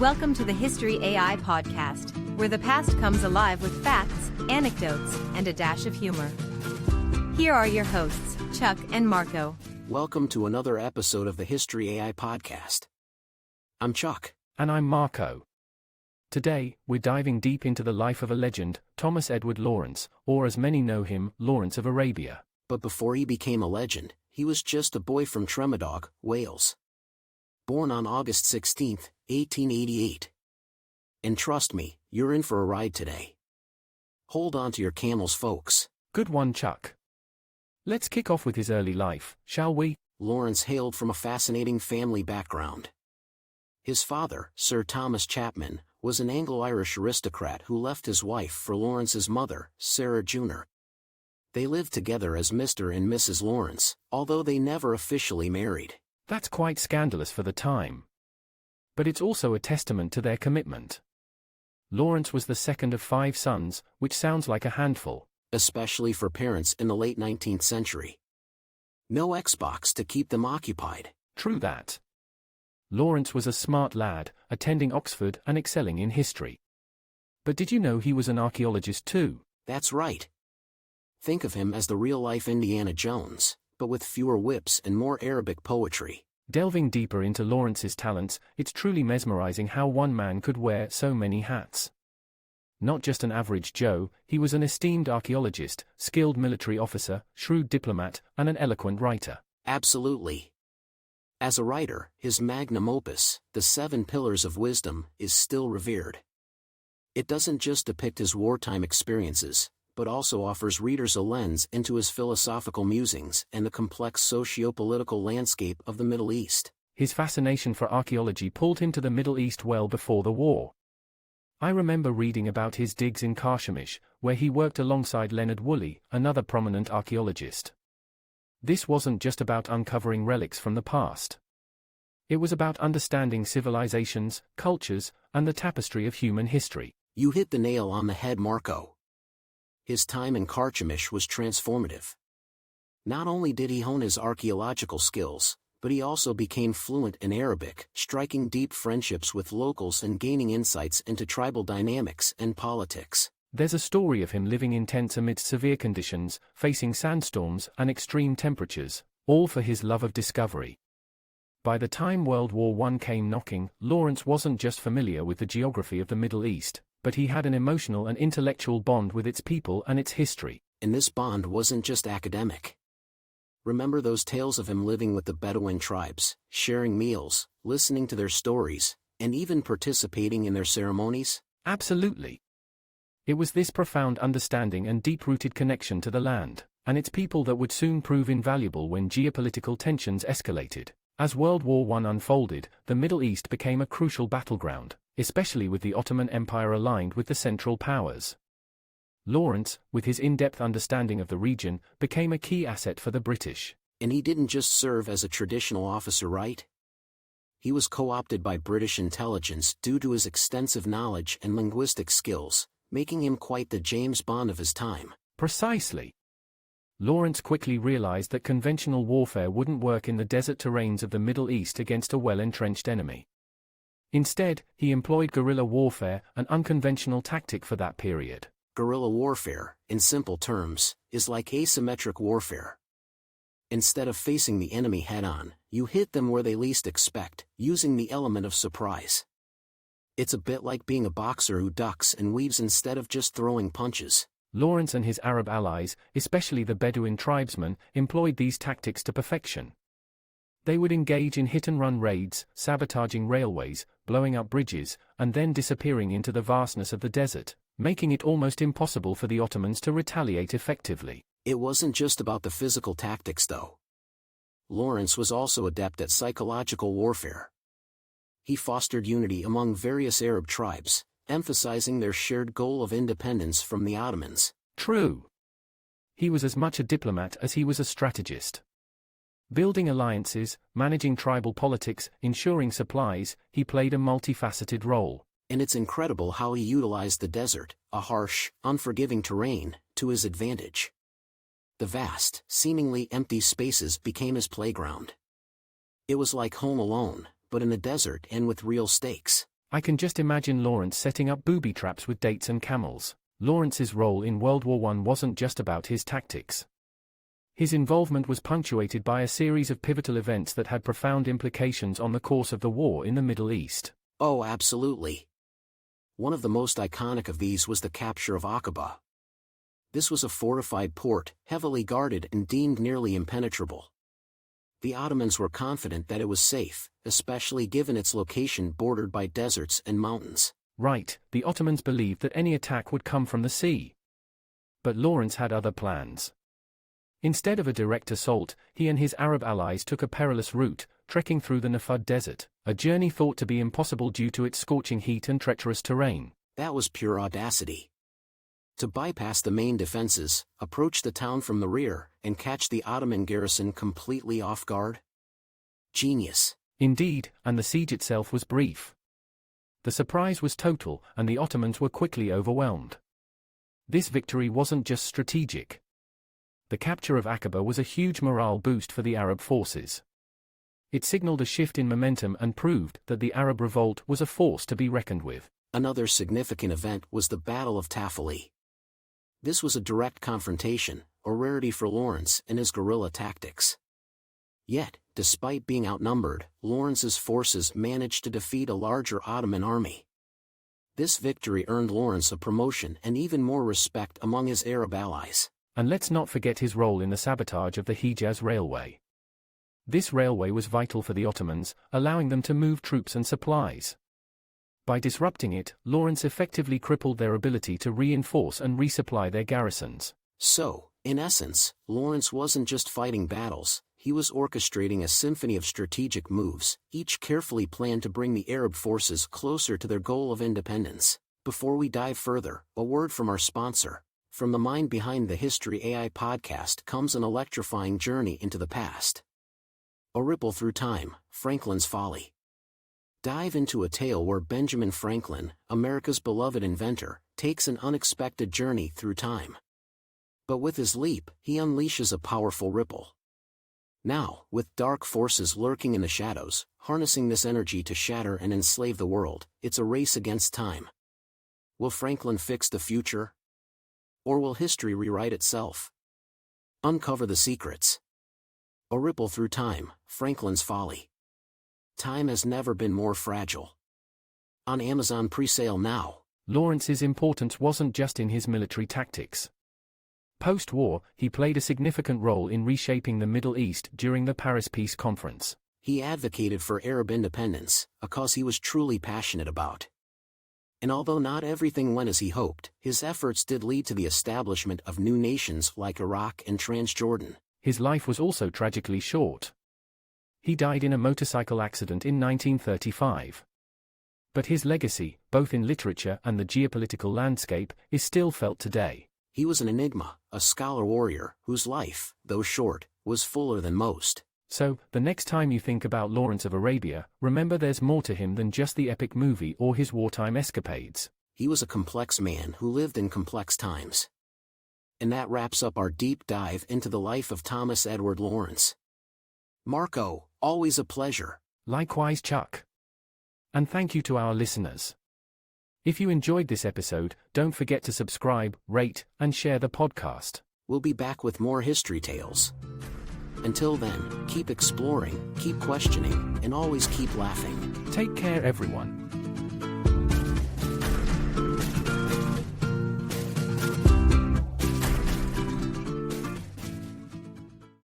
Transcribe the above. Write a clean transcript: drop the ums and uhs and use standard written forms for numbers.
Welcome to the History AI podcast, where the past comes alive with facts, anecdotes, and a dash of humor. Here are your hosts, Chuck and Marco. Welcome to another episode of the History AI podcast. I'm Chuck. And I'm Marco. Today, we're diving deep into the life of a legend, Thomas Edward Lawrence, or as many know him, Lawrence of Arabia. But before he became a legend, he was just a boy from Tremedog, Wales. Born on August 16, 1888. And trust me, you're in for a ride today. Hold on to your camels, folks. Good one, Chuck. Let's kick off with his early life, shall we? Lawrence hailed from a fascinating family background. His father, Sir Thomas Chapman, was an Anglo-Irish aristocrat who left his wife for Lawrence's mother, Sarah Junior. They lived together as Mr. and Mrs. Lawrence, although they never officially married. That's quite scandalous for the time. But it's also a testament to their commitment. Lawrence was the second of 5 sons, which sounds like a handful. Especially for parents in the late 19th century. No Xbox to keep them occupied. True that. Lawrence was a smart lad, attending Oxford and excelling in history. But did you know he was an archaeologist too? That's right. Think of him as the real-life Indiana Jones, but with fewer whips and more Arabic poetry. Delving deeper into Lawrence's talents, it's truly mesmerizing how one man could wear so many hats. Not just an average Joe, he was an esteemed archaeologist, skilled military officer, shrewd diplomat, and an eloquent writer. Absolutely. As a writer, his magnum opus, The 7 Pillars of Wisdom, is still revered. It doesn't just depict his wartime experiences, but also offers readers a lens into his philosophical musings and the complex socio-political landscape of the Middle East. His fascination for archaeology pulled him to the Middle East well before the war. I remember reading about his digs in Carchemish, where he worked alongside Leonard Woolley, another prominent archaeologist. This wasn't just about uncovering relics from the past. It was about understanding civilizations, cultures, and the tapestry of human history. You hit the nail on the head, Marco. His time in Carchemish was transformative. Not only did he hone his archaeological skills, but he also became fluent in Arabic, striking deep friendships with locals and gaining insights into tribal dynamics and politics. There's a story of him living in tents amidst severe conditions, facing sandstorms and extreme temperatures, all for his love of discovery. By the time World War I came knocking, Lawrence wasn't just familiar with the geography of the Middle East, but he had an emotional and intellectual bond with its people and its history. And this bond wasn't just academic. Remember those tales of him living with the Bedouin tribes, sharing meals, listening to their stories, and even participating in their ceremonies? Absolutely. It was this profound understanding and deep-rooted connection to the land, and its people that would soon prove invaluable when geopolitical tensions escalated. As World War I unfolded, the Middle East became a crucial battleground, especially with the Ottoman Empire aligned with the Central Powers. Lawrence, with his in-depth understanding of the region, became a key asset for the British. And he didn't just serve as a traditional officer, right? He was co-opted by British intelligence due to his extensive knowledge and linguistic skills, making him quite the James Bond of his time. Precisely. Lawrence quickly realized that conventional warfare wouldn't work in the desert terrains of the Middle East against a well-entrenched enemy. Instead, he employed guerrilla warfare, an unconventional tactic for that period. Guerrilla warfare, in simple terms, is like asymmetric warfare. Instead of facing the enemy head-on, you hit them where they least expect, using the element of surprise. It's a bit like being a boxer who ducks and weaves instead of just throwing punches. Lawrence and his Arab allies, especially the Bedouin tribesmen, employed these tactics to perfection. They would engage in hit-and-run raids, sabotaging railways, blowing up bridges, and then disappearing into the vastness of the desert, making it almost impossible for the Ottomans to retaliate effectively. It wasn't just about the physical tactics, though. Lawrence was also adept at psychological warfare. He fostered unity among various Arab tribes, emphasizing their shared goal of independence from the Ottomans. True. He was as much a diplomat as he was a strategist. Building alliances, managing tribal politics, ensuring supplies, he played a multifaceted role. And it's incredible how he utilized the desert, a harsh, unforgiving terrain, to his advantage. The vast, seemingly empty spaces became his playground. It was like Home Alone, but in the desert and with real stakes. I can just imagine Lawrence setting up booby traps with dates and camels. Lawrence's role in World War I wasn't just about his tactics. His involvement was punctuated by a series of pivotal events that had profound implications on the course of the war in the Middle East. Oh, absolutely. One of the most iconic of these was the capture of Aqaba. This was a fortified port, heavily guarded and deemed nearly impenetrable. The Ottomans were confident that it was safe, especially given its location bordered by deserts and mountains. Right, the Ottomans believed that any attack would come from the sea. But Lawrence had other plans. Instead of a direct assault, he and his Arab allies took a perilous route, trekking through the Nafud Desert, a journey thought to be impossible due to its scorching heat and treacherous terrain. That was pure audacity. To bypass the main defenses, approach the town from the rear, and catch the Ottoman garrison completely off guard? Genius. Indeed, and the siege itself was brief. The surprise was total, and the Ottomans were quickly overwhelmed. This victory wasn't just strategic. The capture of Aqaba was a huge morale boost for the Arab forces. It signaled a shift in momentum and proved that the Arab revolt was a force to be reckoned with. Another significant event was the Battle of Tafili. This was a direct confrontation, a rarity for Lawrence and his guerrilla tactics. Yet, despite being outnumbered, Lawrence's forces managed to defeat a larger Ottoman army. This victory earned Lawrence a promotion and even more respect among his Arab allies. And let's not forget his role in the sabotage of the Hejaz Railway. This railway was vital for the Ottomans, allowing them to move troops and supplies. By disrupting it, Lawrence effectively crippled their ability to reinforce and resupply their garrisons. So, in essence, Lawrence wasn't just fighting battles, he was orchestrating a symphony of strategic moves, each carefully planned to bring the Arab forces closer to their goal of independence. Before we dive further, a word from our sponsor. From the mind behind the History AI podcast comes an electrifying journey into the past. A ripple through time, Franklin's Folly. Dive into a tale where Benjamin Franklin, America's beloved inventor, takes an unexpected journey through time. But with his leap, he unleashes a powerful ripple. Now, with dark forces lurking in the shadows, harnessing this energy to shatter and enslave the world, it's a race against time. Will Franklin fix the future? Or will history rewrite itself? Uncover the secrets. A ripple through time, Franklin's Folly. Time has never been more fragile. On Amazon pre-sale now. Lawrence's importance wasn't just in his military tactics. Post-war, he played a significant role in reshaping the Middle East during the Paris Peace Conference. He advocated for Arab independence, a cause he was truly passionate about. And although not everything went as he hoped, his efforts did lead to the establishment of new nations like Iraq and Transjordan. His life was also tragically short. He died in a motorcycle accident in 1935. But his legacy, both in literature and the geopolitical landscape, is still felt today. He was an enigma, a scholar-warrior, whose life, though short, was fuller than most. So, the next time you think about Lawrence of Arabia, remember there's more to him than just the epic movie or his wartime escapades. He was a complex man who lived in complex times. And that wraps up our deep dive into the life of Thomas Edward Lawrence. Marco, always a pleasure. Likewise, Chuck. And thank you to our listeners. If you enjoyed this episode, don't forget to subscribe, rate, and share the podcast. We'll be back with more history tales. Until then, keep exploring, keep questioning, and always keep laughing. Take care, everyone.